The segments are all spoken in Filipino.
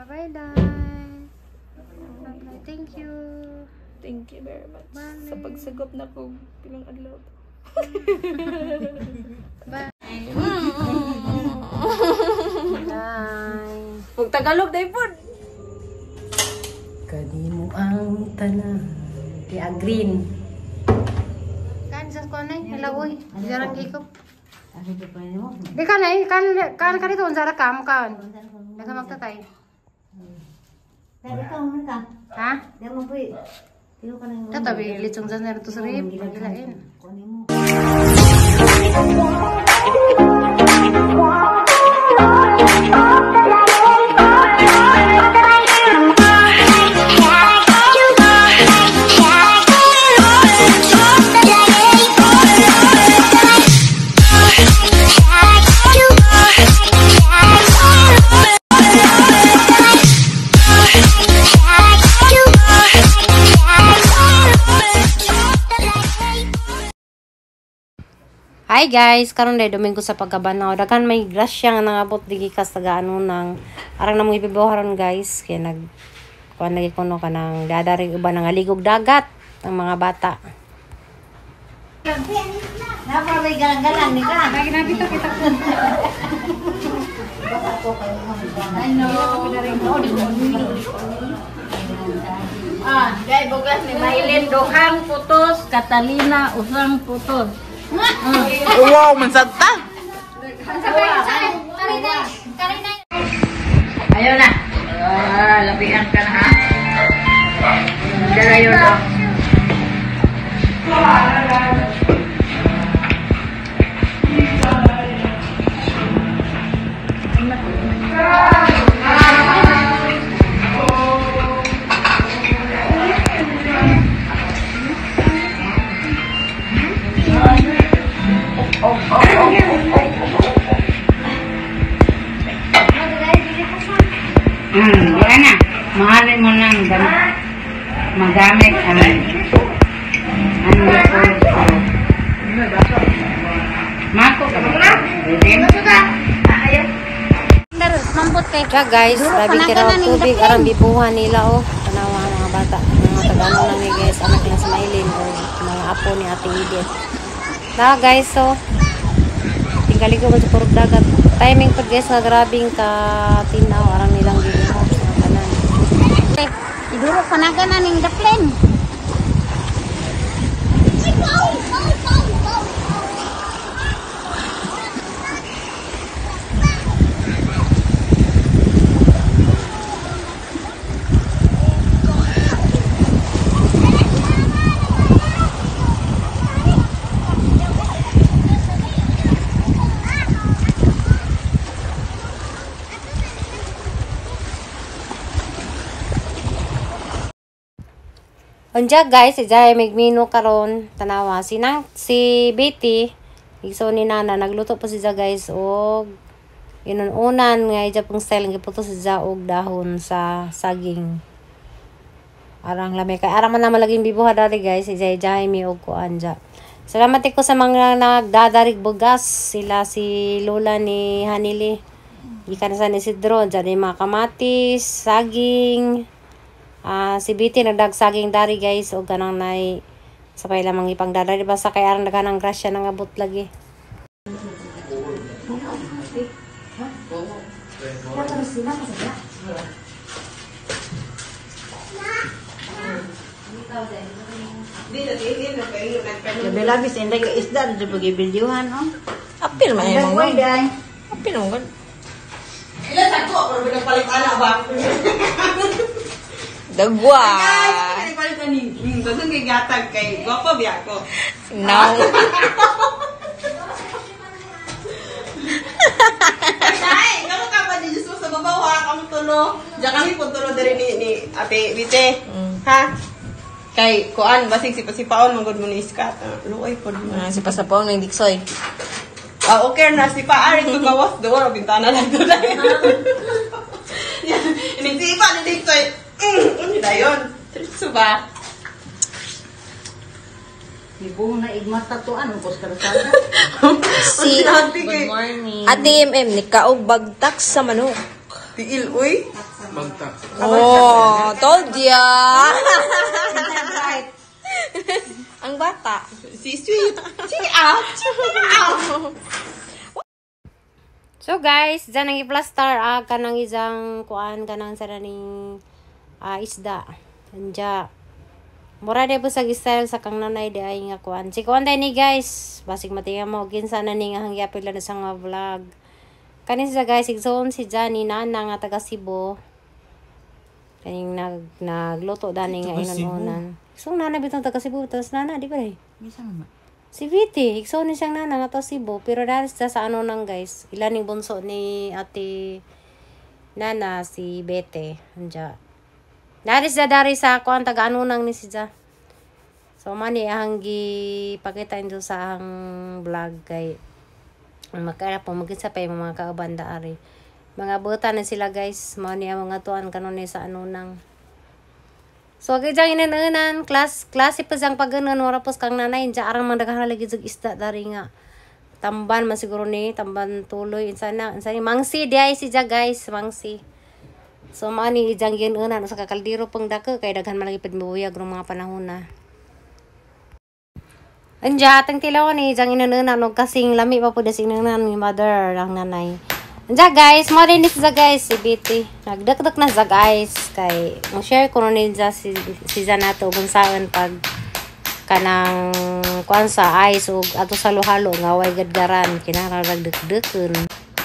Bye-bye, guys. Bye-bye. Thank you. Thank you very much. Bye. Sa pagsagop na ko pilang adlaw. Bye. Bye. Pag Tagalog dai pod. Kanimo ang tanan. Kaya green. Kan sa konay, halawoy. Jarang gikop. Ano ba pa mo? Di kanay, kan dito unsa ra kam kan. Daga magtatay. Pero ka mo ka. Ha? Di mo po. Tilo ka na. Tatabi litsong sa nero to sa rib. Gilain. Kanimo. Hi guys, karon day Domingo sa pagkabanaw. Daghan may grasya nga nangabot digi kas taga ano nang arang namong ipibuharon guys. Kaya kuan lagi kuno kanang dadarig uban nga ligog dagat ang mga bata. Napa may galang-galang ni ka. Lagi na bitaw kita. I know. Gay bugas ni Maylin Dohang putos, Catalina usang putos. Wow, mansagta. Ayaw na. Labihan ka na ha. Dala yun o. Yan na. Mahalin mo lang magamit ang mako ka ba? Mampot kay ka guys, labi kira og tubig arang bibuhan nila oh. Tanawa ang mga bata, mga tagano lang ni guys, anak nila sa Maylin o mga apo ni Ate Edith. Na guys, so tinggali ko sa purog dagat. Timing pag guys nga grabing ka tinaw arang nilang gibuhat sa kanan. Idurok panagan na ning daplen. Unja guys, ijay migmino karon tanawa si Betty igso ni Nana nagluto po siya guys og inununan nga ija pong style nga puto siya og dahon sa saging. Arang lamay kay ara man na malaging bibuha dali guys, ijay mi og kuan ja. Salamat ko sa mga nagdadarig bugas, sila si Lola ni Hanili. Gikan sa ni Sidro, dyan mga kamatis, saging. Si Betty nagdagsaging dari guys o ganang nay sapay lamang ipangdadari basta kay arang naghanang grasya nang abot lagi. Labis hindi ka isda sa pag-ibilyuhan no. Apil man yung mga. Apil mo gan. Ilan sako pero pinagpalit anak ba? Dagwa. Guys, pinagpalit na ni. Gusto kay gatag kay guwapo biya ko. Now. Ay, kamu ka pa di Jesus sa babaw ha, kamu tulo. Diyan kami po tulo dari ni Ate Vite. Ha? Kay kuan basig si paon manggod mo ni iskat. Luoy pod mo. Si pasapong ng diksoy. Okay na si Paari to gawas doon bintana lang to dai. Ini si Pa ni dito. Ano dayon? Tritso ba? Ibuong na igmata to ano pos karasada. Si Good morning. Ate MM ni kaog bagtak sa manok. Tiil, uy. Oh, told ya. Ang bata. Si Sweet. Check out. So guys, dyan ang i-plaster kanang isang kuan kanang saraning isda. Anja. Mura de po sa style sa kang nanay de ay nga kuan. Si kuan day ni guys. Basig matinga mo kinsa na ni nga hangyapil na sa nga vlog. Kanin sa guys, igsoon si Johnny nana nga taga Cebu. Kaning nagluto dani nga inon-onan. So nana bitong taga Cebu, tapos nana di ba? Bisa naman. Si Viti, igsoon ni siyang nana nga taga Cebu, pero dahil sa ano nang guys, ilan ning bunso ni ate nana si Bete, anja. Dahil sa kuan taga ano nang ni siya. So mani ahang gipakita nito sa ang vlog kay makara po magkita pa yung mga kaabanda ari. Mga buta na sila guys, mani ang mga tuan kanon ni sa ano nang. So gayang inanan klase pa sang paganon ora pos kang nanay ja arang mandaghalagi jug isda dari nga. Tamban man siguro ni tamban tuloy insana mangsi di ay si ja guys, mangsi. So mani ijang ginunan sa kakaldiro pang dako kay daghan man lagi pidmuyag ng mga panahon na. Anja atang tilaw ni ijang inanan og kasing lami pa pud sa inanan ni mother ang nanay. Anja guys, mo rin sa guys si Betty. Nagdakdak na sa guys kay mo share ko rin sa si Zanato kung saan pag kanang kuan sa ice ug ato sa halo nga way gadgaran kinahanglan dagdekon.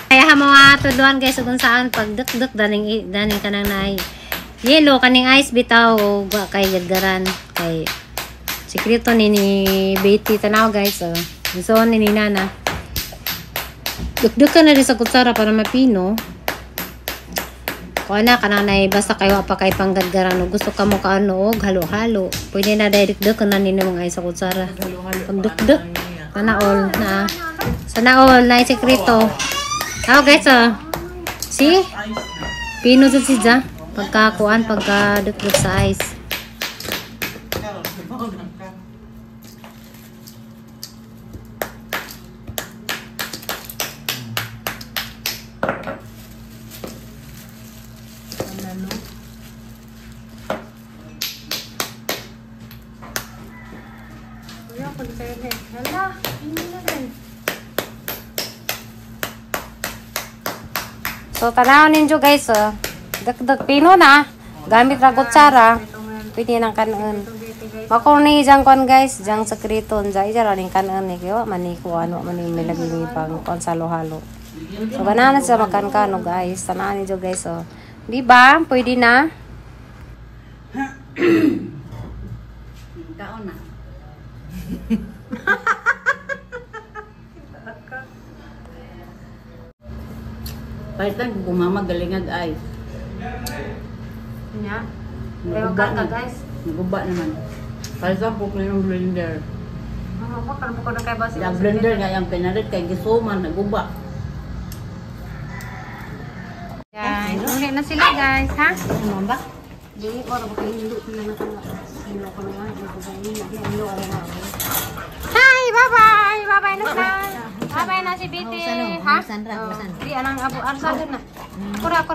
Kaya mo tudluan guys kung saan pag dek daning kanang nay yellow kaning ice bitaw ug kay gadgaran kay sikreto ni Betty tanaw guys oh. So ni nana. Duk-dukan na rin sa kutsara para mapino. Kung na kananay basta kayo apa kay panggadgaran o gusto ka mo kaano og halo-halo. Pwede na direct-dukan na ninyo mga sa kutsara. Pag duk-duk. Sanaol na. Sanaol na sikreto. Tao guys See? Pino sa sidya. Pagkakuan, pagka-duk-duk sa ice. So tanaw ninyo guys dagdag pino na gamit ra kutsara pwede nang kanon mako ni jang kon guys jang sekreton jay jara ning kanon ni kyo mani ko ano mani milagi ni pang konsalo halo so banana sa makan kano guys tanaw ninyo guys di ba pwede na Kaon na. Paitan ko mama galingag ay. nya Naguba na guys. Naguba naman. Paitan po ko yung blender. mo kan ko na kay basi Yung blender nga yung pinalit kay gisuman naguba. guys uli na sila guys ha Ano ba? dili ko ra kay hindu pila na kana sino ko na hi bye bye na sa bye na si Betty ha di anang abu arsa na kura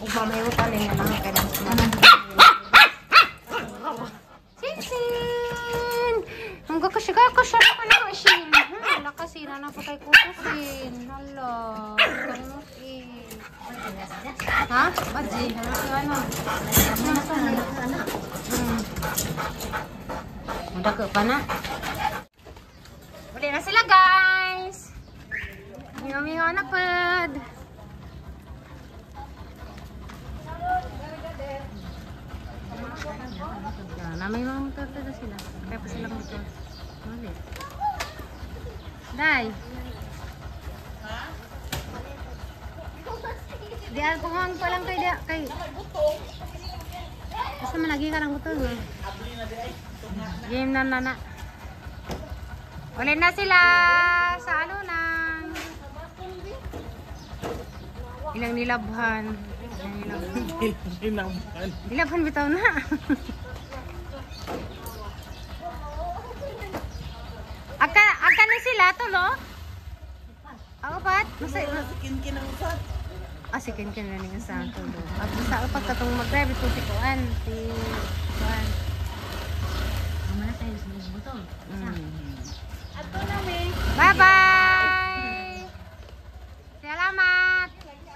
ug mamay ko kani nga nang kay Sisin ang kakasya ko na machine nakasira na pa kay kutusin hala kanusin ha? Baji? Ano? Madako pa na. Uli na sila guys. Mingo na pod. Na may mga motor na sila. Kaya pa sila motor. Ulit. Day. Di alcohol pa lang kay basta managi ka ng butong game na ulit na sila sa ano nang ilang nilabhan nilabhan bitaw na aga na sila to lo ako pat Second ka na rin sa ako do. At sa upat katong mag-drive ito si Kuan. Si Kuan. Mana tayo sa butol. Ato na, may. Bye-bye! Salamat!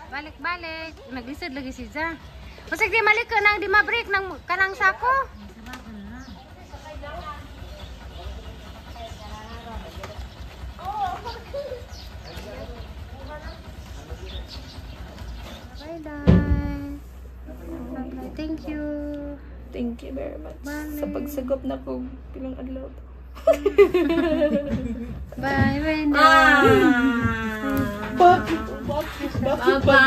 Balik-balik. Naglisod lagi si Za. Pasig di malik ka nang di mabreak ng kanang sako. Bye-bye. Bye-bye. Thank you. Thank you very much. Bye. Sa pagsagop na ko, pilang adlaw to. Bye, Brenda. Bakit ba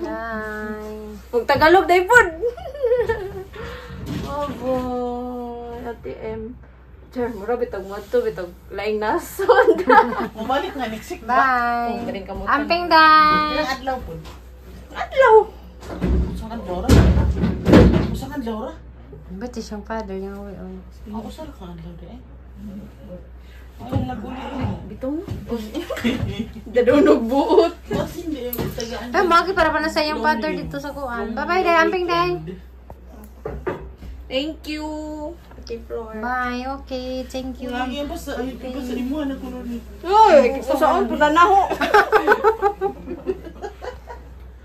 Bye. Pag Tagalog, day food. Oh boy, Ate M. Sir, mura bitag mo to, bitag laing nason. Mabalik nga next week. Bye. Galing ka mo. Amping day. Ilang adlaw po? Adlaw. Usakan Laura? Usakan Laura? Ba't siyang father niya? Ako saan ka adlaw de eh? Kung naguli mo. Bitong. Dadunog buot. Mas hindi yung tagaan. Ay, magi para pa na sa iyong father dito sa kuan. Bye-bye day. Amping day. Thank you. Ate Flor. Bye. Okay. Thank you. Lagi yung basta imuhan ako rin. Uy, saan pula na ho.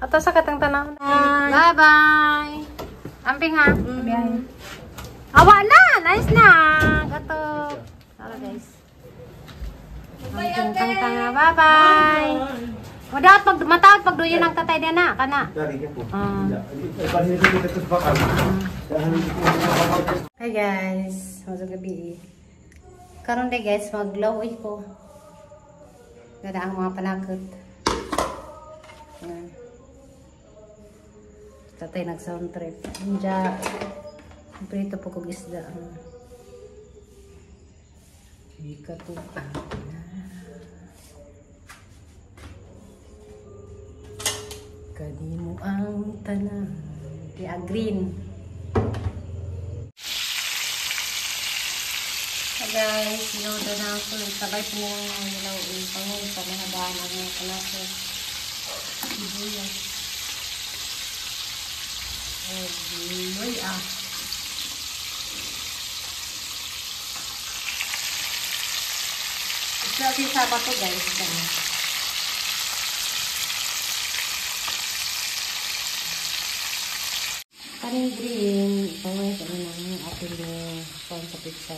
Ato sa katang tanaw. Bye-bye. Amping ha. Awa na. Nice na. Gato. Tara guys. Amping tang na. Bye-bye. Mataot pag duyo ng tatay din na. Kana. Hi guys. Masang gabi. Karon day guys. Mag-glowy ko. Gada ang mga panakot. Yan. Tatay nag-sound trip. Diya. Prito po kong isda. Ikatupa. Kanimo ang tanan. Di green. Hi guys, sinoda na ako. Sabay po ng ilaw. Pangon sa mga daan ang mga panakot. Sibuyas. Oh, buloy ah. Ito sa bato guys. Kanin green. Pawai ka na ng ating pang sa pizza.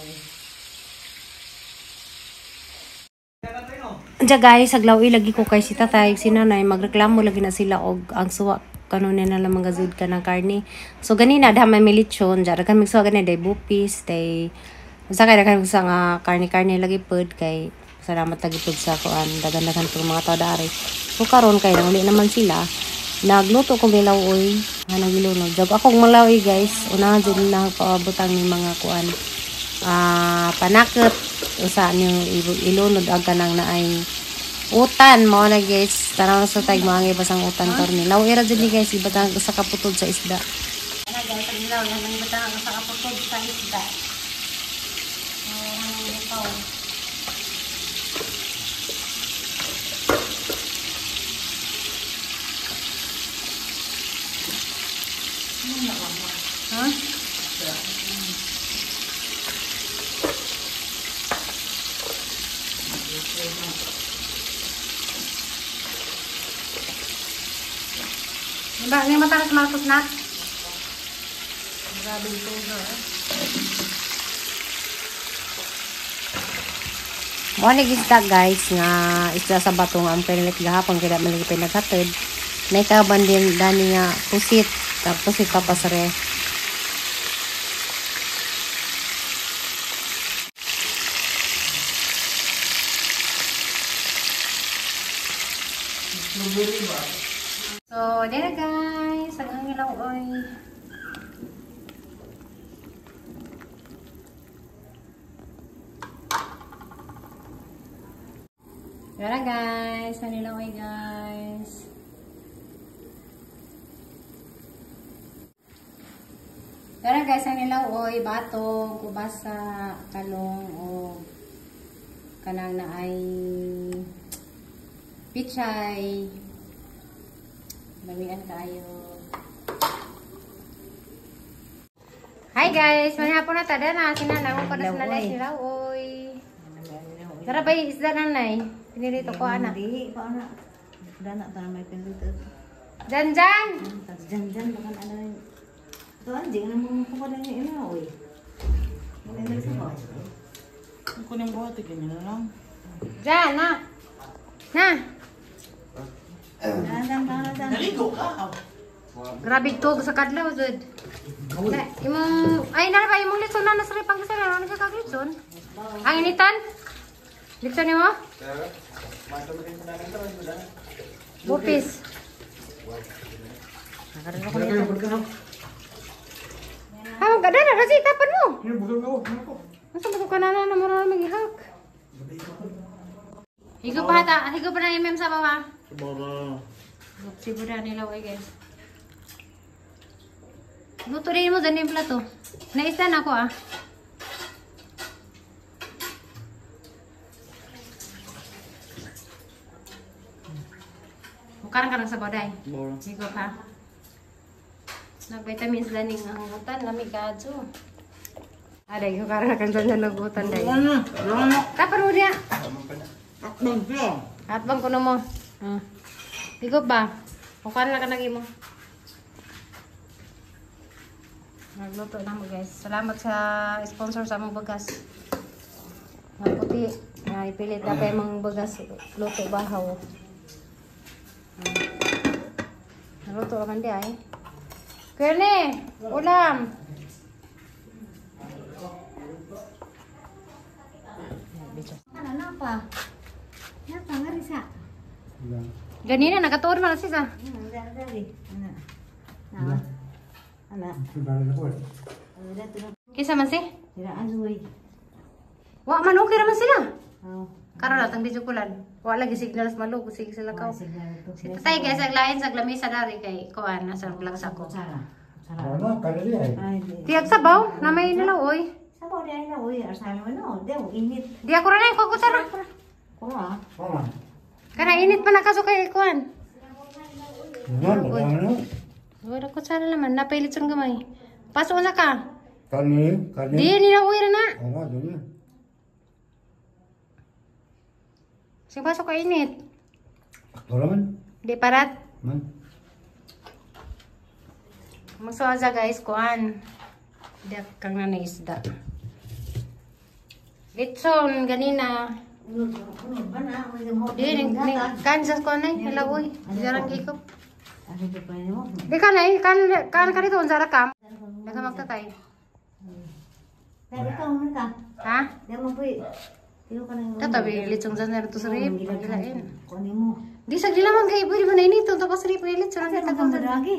Diya guys, aglaw ilagi ko kay si tatay, si nanay, magreklamo lagi na sila og ang suwa kanunin na lang magazud ka ng karne. So ganina damay militsyon, diya kan migsuwa gani day bupis, day usa kay kan sa nga karne lagi pod kay salamat lagi pod sa kuan dagan-dagan pud mga tao dari. So karon kay uli naman sila nagluto ko bilaw oy, hanang gilunod. Jag akong malawi guys, una jud na paabotang ni mga kuan. Panakot usa niyo ilunod ag kanang naay utan mo na guys, tanaw sa tag mga ibasang utan karni. Law ira jud ni guys ibatang sa kaputod sa isda. Ana guys, ang ilaw nang ibatang sa kaputod sa isda. Ikaw. Huh? Diba, may matalas matos na? Grabe ito Morning isda guys nga isda sa batong ang pinilit gahapon kaya malipay naghatid. May kaban din dani nga pusit. Pusit papasare. So, dito guys, ang ilaw oy. Dito guys, ang ilaw oy guys. Dito guys, ang ilaw oy, batong, kubasa, kalong o kanang na ay Pichay. Damian kayo. Hi guys, manihapon na tada na sinanang ko na sinanay sila. Oy. Tara ba isda nanay? Pinirito ko anak. Hindi, paano? Dana para may pinluto. Janjan. Janjan bukan ada. Ito anjing na mo ko pa lang ina oy. Wala sa ko. Ang kuning buhat tigil na lang. Jan na. Na. Naligo ka. Grabe tug sa kadlaw jud. Na imong ay na ba imong litson na sa pang sa ano ka litson? Ang initan? Litson mo? Bupis. Nakaroon ko nito. Ah, ganda na kasi tapan mo. Masa mo ka na marami magihak. Higo pa hata, higo pa na MM sa baba. Siguro nila way guys. Luto rin mo dyan yung plato. Naisa na ako ah. Bukaran ka lang sa baday. Higo pa. Nag-vitamins laning ang hutan. Lamig ka adso. Aday, bukaran ka dyan na nag-hutan day. Tapar mo niya. Atbang ko na mo. Higo ba? Bukaran na ka nag-imo. Nagluto na mo guys. Salamat sa sponsor sa among bagas. Ang puti. Ay, pilit na pa yung bagas. Luto bahaw. Nagluto naman di ay. Kerne! Ulam! Ano na pa? Napa nga risa? Ganina, nakatuon malas isa. Dari. Ana. Ana. Kisa man si? Sira azoy. Wa man okay naman sila. Oh. Karon na tang bijukulan. Wa lagi signal sa malug sig sila ka. Signal to. Tay guys, ang lain sa lamesa dari kay kuan nasa lang sa ko. Sara. Ano, kanili ay. Ay. Tiag sabaw na may nilawoy. Sabaw dia na oy, asal mo no. Deo init. Di ako ra ko kutsara. Ko ah. Ano? Kana init pa na kaso kay kuan. Ano? Wala kutsara naman, napailit sa gamay. Pasok na ka. Kanili? Kanili? Di nilawoy ra na. Oo nga, doon yun. Sige pasok ka init. Ako naman. Di parat. Man. Magsawaza guys, kuan. Di kang na isda. Litson, ganina. Ba na, mo. Di, kansas ko na, nilawoy. Jarang kikop. Ano pa mo? Di ka na, kan ka dito, unsara ka. Nasa magtatay. Pero ikaw mo ka. Ha? Deo mo po. Tilo ka na. Tatabi, litson dyan na ito sa rip. Gilain. Kunin mo. Di, sagli naman kayo, pwede mo na inito. Tapos rip, litson ang Kasi kitagam. mo lagi.